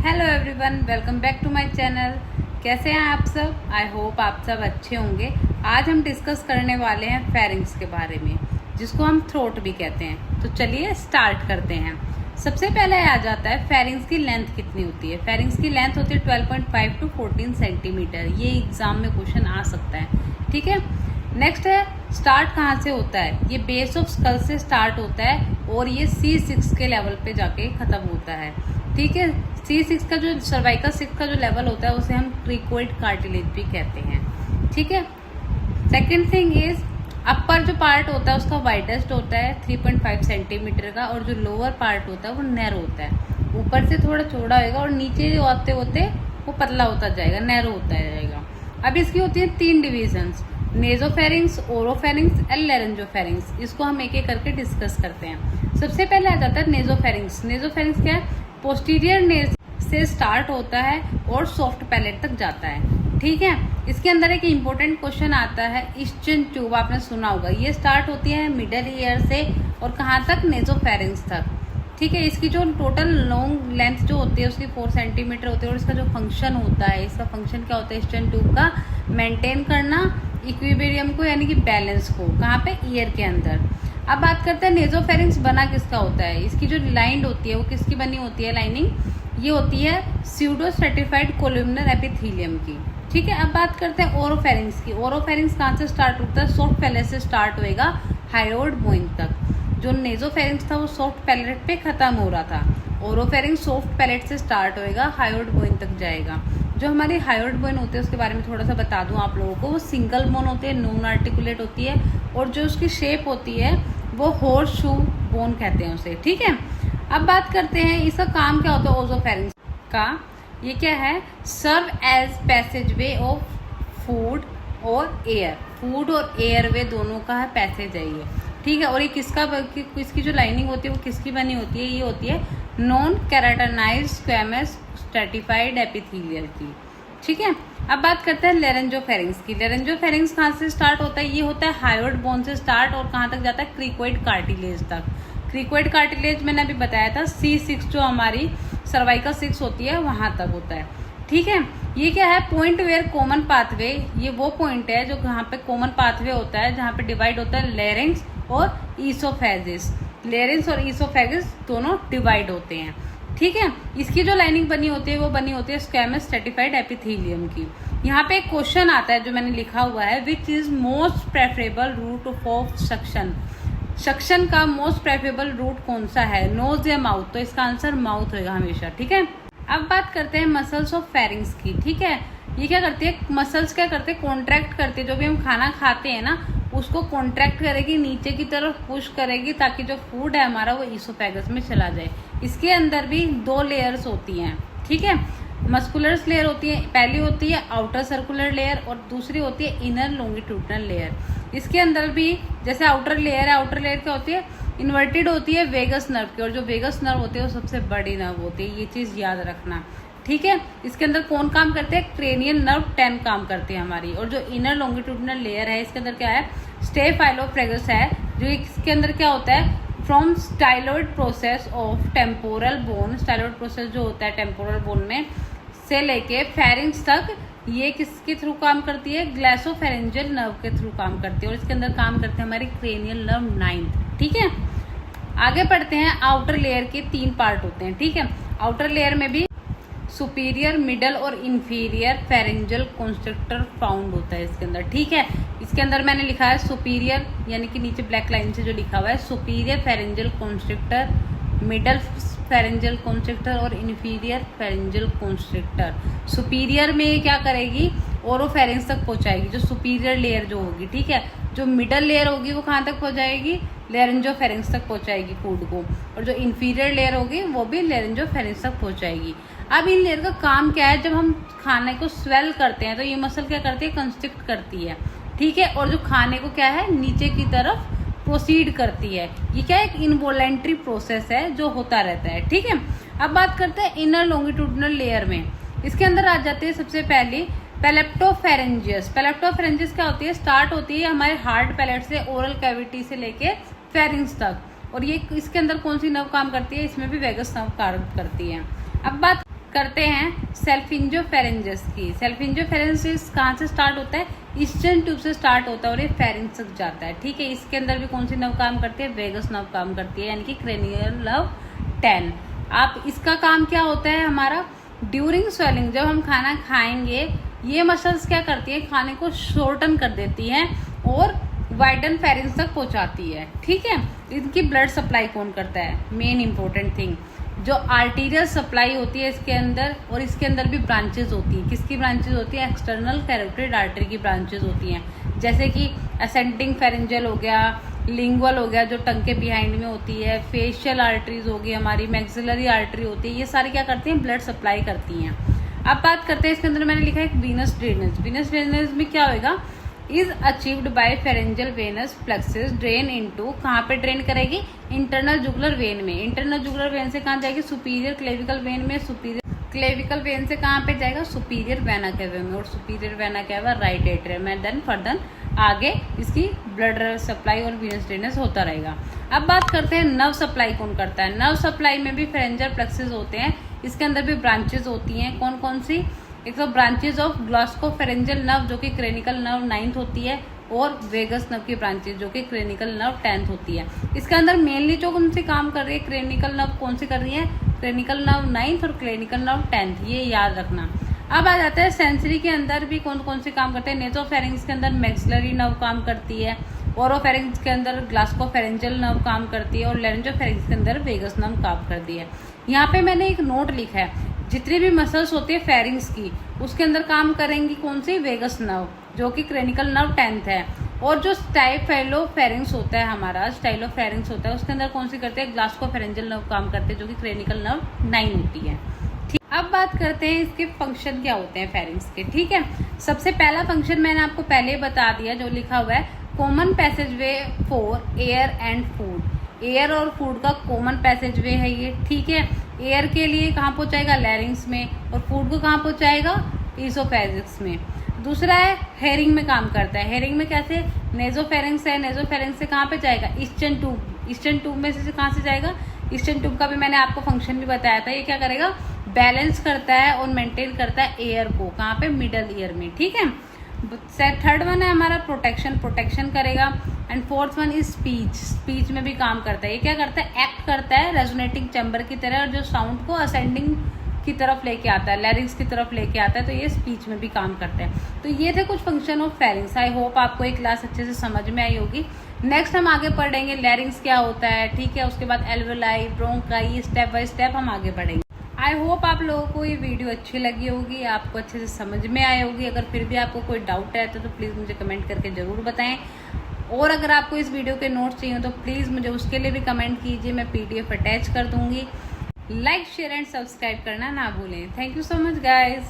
Hello everyone, welcome back to my channel. कैसे हैं आप सब? आई होप आप सब अच्छे होंगे। आज हम डिस्कस करने वाले हैं फेरिंग्स के बारे में, जिसको हम थ्रोट भी कहते हैं। तो चलिए स्टार्ट करते हैं। सबसे पहले आ जाता है फेरिंग्स की लेंथ कितनी होती है। फेरिंग्स की लेंथ होती है 12.5 टू 14 सेंटीमीटर। ये एग्जाम में क्वेश्चन आ सकता है, ठीक है। नेक्स्ट है स्टार्ट कहाँ से होता है। ये बेस ऑफ स्कल से स्टार्ट होता है और ये C6 के लेवल पे जाके खत्म होता है, ठीक है। C6 का जो सर्वाइकल 6 का जो लेवल होता है उसे हम क्रिकोइड कार्टिलेज भी कहते हैं, ठीक है। सेकेंड थिंग इज अपर जो पार्ट होता है उसका वाइडेस्ट होता है 3.5 सेंटीमीटर का, और जो लोअर पार्ट होता है वो नैरो होता है। ऊपर से थोड़ा चौड़ा होएगा और नीचे जो होते होते वो पतला होता जाएगा, नैरो होता जाएगा। अब इसकी होती है 3 डिविजन्स, नेजोफेरिंग्स, ओरोफेरिंग्स एंड लेरेंजोफेरिंग्स। इसको हम एक एक करके डिस्कस करते हैं। सबसे पहले आ जाता है नेजोफेरिंग्स। नेजोफेरिंग्स क्या है? पोस्टीरियर नेज से स्टार्ट होता है और सॉफ्ट पैलेट तक जाता है, ठीक है। इसके अंदर एक इम्पोर्टेंट क्वेश्चन आता है, ईस्टर्न ट्यूब आपने सुना होगा। ये स्टार्ट होती है मिडल ईयर से और कहाँ तक? नेजोफेरिंग्स तक, ठीक है। इसकी जो टोटल लॉन्ग लेंथ जो होती है उसकी 4 सेंटीमीटर होती है। और इसका जो फंक्शन होता है, इसका फंक्शन क्या होता है ईस्टर्न ट्यूब का? मेंटेन करना इक्विलिब्रियम को, यानी कि बैलेंस को, कहाँ पे? ईयर के अंदर। अब बात करते हैं नेजोफेरिंग्स बना किसका होता है। इसकी जो लाइन होती है वो किसकी बनी होती है? लाइनिंग ये होती है स्यूडो स्ट्रेटिफाइड कोलुमिनर एपिथेलियम की, ठीक है। अब बात करते हैं ओरोफेरिंग्स की। ओरोफेरिंग्स कहाँ से स्टार्ट होता है? सॉफ्ट पैलेट से स्टार्ट होएगा हायोइड बोन तक। जो नेजोफेरिंग्स था वो सॉफ्ट पैलेट पे खत्म हो रहा था। ओरोफेरिंग्स सॉफ्ट पैलेट से स्टार्ट होएगा, हायोइड बोन तक जाएगा। जो हमारी हायोइड बोन होती है उसके बारे में थोड़ा सा बता दूं आप लोगों को। वो सिंगल बोन होती है, नॉन आर्टिकुलेट होती है, और जो उसकी शेप होती है वो हॉर्स शू बोन कहते हैं उसे, ठीक है। अब बात करते हैं इसका काम क्या होता है ओजोफेरिंग्स का। ये क्या है? Serve as passage way of food और एयर। फूड और एयर वे दोनों का है पैसेज है ये, ठीक है। और ये इसकी जो लाइनिंग होती है वो किसकी बनी होती है? ये होती है non keratinized squamous stratified epithelial की, ठीक है। अब बात करते हैं लेरेंजोफेरिंग्स की। लेरेंजोफेरिंग्स कहाँ से स्टार्ट होता है? ये होता है हायोइड बोन से स्टार्ट और कहाँ तक जाता है? क्रिकोइड कार्टिलेज तक। क्रिकोइड कार्टिलेज मैंने अभी बताया था, C6 जो हमारी सर्वाइकल 6 होती है वहां तक होता है, ठीक है। ये क्या है? Point where common pathway. ये वो पॉइंट है जो जहाँ पे कॉमन पाथवे होता है, जहाँ पे डिवाइड होता है लेरिंग्स और ईसोफेजिस। लेरिंग्स और ईसोफेजिस दोनों डिवाइड होते हैं, ठीक है। इसकी जो लाइनिंग बनी होती है वो बनी होती है स्क्वैमस स्ट्रेटिफाइड एपिथेलियम की। यहाँ पे एक क्वेश्चन आता है जो मैंने लिखा हुआ है, which is most preferable route of suction. Suction का मोस्ट प्रेफरेबल रूट कौन सा है? नोज या माउथ? तो इसका आंसर माउथ होगा हमेशा, ठीक है। अब बात करते हैं मसल्स ऑफ फेरिंग्स की, ठीक है। ये क्या करती है? मसल्स क्या करते हैं? कॉन्ट्रैक्ट करते हैं। जो भी हम खाना खाते हैं ना उसको कॉन्ट्रैक्ट करेगी, नीचे की तरफ पुश करेगी ताकि जो फूड है हमारा वो ईसोफेगस में चला जाए। इसके अंदर भी 2 लेयर्स होती हैं, ठीक है। मस्कुलर लेयर होती है, पहली होती है आउटर सर्कुलर लेयर और दूसरी होती है इनर लॉन्गिट्यूडनल लेयर। इसके अंदर भी जैसे आउटर लेयर है, आउटर लेयर क्या होती है? इन्वर्टेड होती है वेगस नर्व की, और जो वेगस नर्व होती है वो सबसे बड़ी नर्व होती है। ये चीज याद रखना, ठीक है। इसके अंदर कौन काम करते हैं? क्रेनियल नर्व 10 काम करती है हमारी। और जो इनर लॉन्गिट्यूडनल लेयर है इसके अंदर क्या है? स्टेफाइलोफ्रेगस है। जो इसके अंदर क्या होता है? From styloid process of temporal bone. Styloid process जो होता है टेम्पोरल बोन में से लेके फेरिंग्स तक, ये किसके थ्रू काम करती है? ग्लैसोफेरेंजियल नर्व के थ्रू काम करती है। और इसके अंदर काम करते हैं हमारी क्रेनियल नर्व 9, ठीक है। आगे बढ़ते हैं। आउटर लेयर के 3 पार्ट होते हैं, ठीक है। आउटर लेयर में भी सुपीरियर, मिडल और इंफीरियर फेरेंजियल कॉन्स्ट्रक्टर फाउंड होता है इसके अंदर, ठीक है। इसके अंदर मैंने लिखा है सुपीरियर, यानी कि नीचे ब्लैक लाइन से जो लिखा हुआ है superior pharyngeal constructor, middle pharyngeal constructor और इंफीरियर फेरेंजियल कॉन्स्ट्रक्टर। सुपीरियर में क्या करेगी? ओरोफेरिंग्स तक पहुंचाएगी, जो सुपीरियर लेयर जो होगी, ठीक है। जो मिडल लेयर होगी वो कहाँ तक पहुंचाएगी? लेरेंजोफेरिंग्स तक पहुंचाएगी फूड को। और जो इंफीरियर लेयर होगी वो भी लेरेंजोफेरिंग्स तक पहुंचाएगी। अब इन लेयर का काम क्या है? जब हम खाने को स्वेल करते हैं तो ये मसल क्या करती है? कंस्ट्रिक्ट करती है, ठीक है। और जो खाने को क्या है? नीचे की तरफ प्रोसीड करती है। ये क्या है? एक इनवॉलेंट्री प्रोसेस है जो होता रहता है, ठीक है। अब बात करते हैं इनर लॉन्गिट्यूडनल लेयर में। इसके अंदर आ जाते हैं सबसे पहले पेलेप्टोफेरेंजियस। पेलेप्टोफेरेंजियस क्या होती है? स्टार्ट होती है हमारे हार्ड पैलेट से, ओरल कैविटी से लेके फेरिंग्स तक। और ये इसके अंदर कौन सी नर्व काम करती है? इसमें भी वेगस नर्व काम करती है। अब बात करते हैं सेल्फिंजोफेरेंजिस की। सेल्फिंजोफेरेंजिस कहाँ से स्टार्ट होता है? ईस्टर्न ट्यूब से स्टार्ट होता है और ये फेरिंक्स तक जाता है। ठीक है, इसके अंदर भी कौन सी नर्व काम करती है? वेगस नर्व काम करती है, यानी कि क्रेनियल नर्व 10। आप इसका काम क्या होता है हमारा? ड्यूरिंग स्वेलिंग, जब हम खाना खाएंगे ये मसल्स क्या करती है? खाने को शॉर्टन कर देती हैं और वाइडन फेरिंक्स तक पहुंचाती है। ठीक है, इनकी ब्लड सप्लाई कौन करता है? मेन इंपॉर्टेंट थिंग, जो आर्टीरियल सप्लाई होती है इसके अंदर, और इसके अंदर भी ब्रांचेस होती हैं। किसकी ब्रांचेस होती है? एक्सटर्नल कैरोटिड आर्टरी की ब्रांचेस होती हैं, जैसे कि असेंडिंग फेरेंजियल हो गया, लिंगुअल हो गया जो टंग के बिहाइंड में होती है, फेशियल आर्टरीज होगी, हमारी मैक्सिलरी आर्टरी होती है, ये सारी क्या करती हैं? ब्लड सप्लाई करती हैं। अब बात करते हैं, इसके अंदर मैंने लिखा है वीनस ड्रेनेज। वीनस ड्रेनेज में क्या होगा? Is achieved by pharyngeal venous plexus drain into, कहाँ पे ड्रेन करेगी? इंटरनल जुगुलर वेन में। इंटरनल जुगुलर वेन से कहाँ जाएगी? सुपीरियर क्लेविकल वेन में। सुपीरियर क्लेविकल वेन से कहाँ पे जाएगा? सुपीरियर वेना केवा में, और superior vena cava right atrium में। देन फर्दर आगे इसकी ब्लड सप्लाई और वीनस ड्रेनेज होता रहेगा। अब बात करते हैं नर्व सप्लाई कौन करता है। नर्व सप्लाई में भी फेरेंजियल प्लेक्सस होते हैं, इसके अंदर भी ब्रांचेस होती हैं। कौन कौन सी? एक तो ब्रांचेज ऑफ ग्लास्कोफेरेंजियल नर्व जो कि क्रेनिकल नर्व 9th होती है, और वेगस नर्व की ब्रांचेज जो कि क्रेनिकल नर्व 10th होती है। इसके अंदर मेनली जो कौन सी काम कर रही है? क्रेनिकल नर्व कौन सी कर रही है? क्रेनिकल नर्व 9th और क्रेनिकल नर्व 10th, ये याद रखना। अब आ जाता है सेंसरी के अंदर भी कौन कौन से काम करते हैं। नेसोफेरिंग्स के अंदर मैक्सिलरी नर्व काम करती है, ओरोफेरिंग्स के अंदर ग्लास्कोफेरेंजियल नर्व काम करती है, और लेरेंजोफेरिंग्स के अंदर वेगस नर्व काम करती है। यहाँ पे मैंने एक नोट लिखा है, जितनी भी मसल्स होती है फेरिंग्स की, उसके अंदर काम करेंगी कौन सी? वेगस नर्व जो कि क्रेनिकल नर्व 10th है। और जो स्टाइलोफेरिंग्स होता है हमारा, स्टाइलोफेरिंग्स होता है, उसके अंदर कौन सी करते हैं? ग्लास्कोफेरेंजियल नर्व काम करते हैं जो कि क्रेनिकल नर्व 9 होती है। ठीक, अब बात करते हैं इसके फंक्शन क्या होते हैं फेरिंग्स के। ठीक है, सबसे पहला फंक्शन मैंने आपको पहले बता दिया, जो लिखा हुआ है common passage way for air and food. Air और फूड का कॉमन पैसेज वे है ये। ठीक है, एयर के लिए कहाँ पहुंचाएगा? लैरिंग्स में, और फूड को कहाँ पहुंचाएगा? ईसोफेजिक्स में। दूसरा है हेरिंग में काम करता है। हेरिंग में कैसे? नेजोफेरिंग्स है, नेजोफेरिंग्स से कहाँ पे जाएगा? Eastern tube. ईस्टर्न ट्यूब में से कहाँ से जाएगा? ईस्टर्न ट्यूब का भी मैंने आपको फंक्शन भी बताया था। ये क्या करेगा? बैलेंस करता है और मेंटेन करता है एयर को, कहाँ पे? मिडल ईयर में। ठीक है, थर्ड वन है हमारा प्रोटेक्शन, प्रोटेक्शन करेगा। And fourth one is speech, speech में भी काम करता है। ये क्या करता है? एक्ट करता है रेजोनेटिंग चैम्बर की तरह, और जो साउंड को असेंडिंग की तरफ लेके आता है, लैरिंग्स की तरफ लेके आता है, तो ये स्पीच में भी काम करता है। तो ये थे कुछ function of pharynx. I hope आपको एक क्लास अच्छे से समझ में आई होगी। नेक्स्ट हम आगे पढ़ेंगे लैरिंग्स क्या होता है। ठीक है, उसके बाद alveoli, bronchi, step by step हम आगे बढ़ेंगे। आई होप आप लोगों को ये वीडियो अच्छी लगी होगी, आपको अच्छे से समझ में आई होगी। अगर फिर भी आपको कोई डाउट है तो प्लीज़ मुझे कमेंट करके ज़रूर बताएं। और अगर आपको इस वीडियो के नोट्स चाहिए तो प्लीज़ मुझे उसके लिए भी कमेंट कीजिए, मैं PDF अटैच कर दूंगी। लाइक, शेयर एंड सब्सक्राइब करना ना भूलें। Thank you so much guys.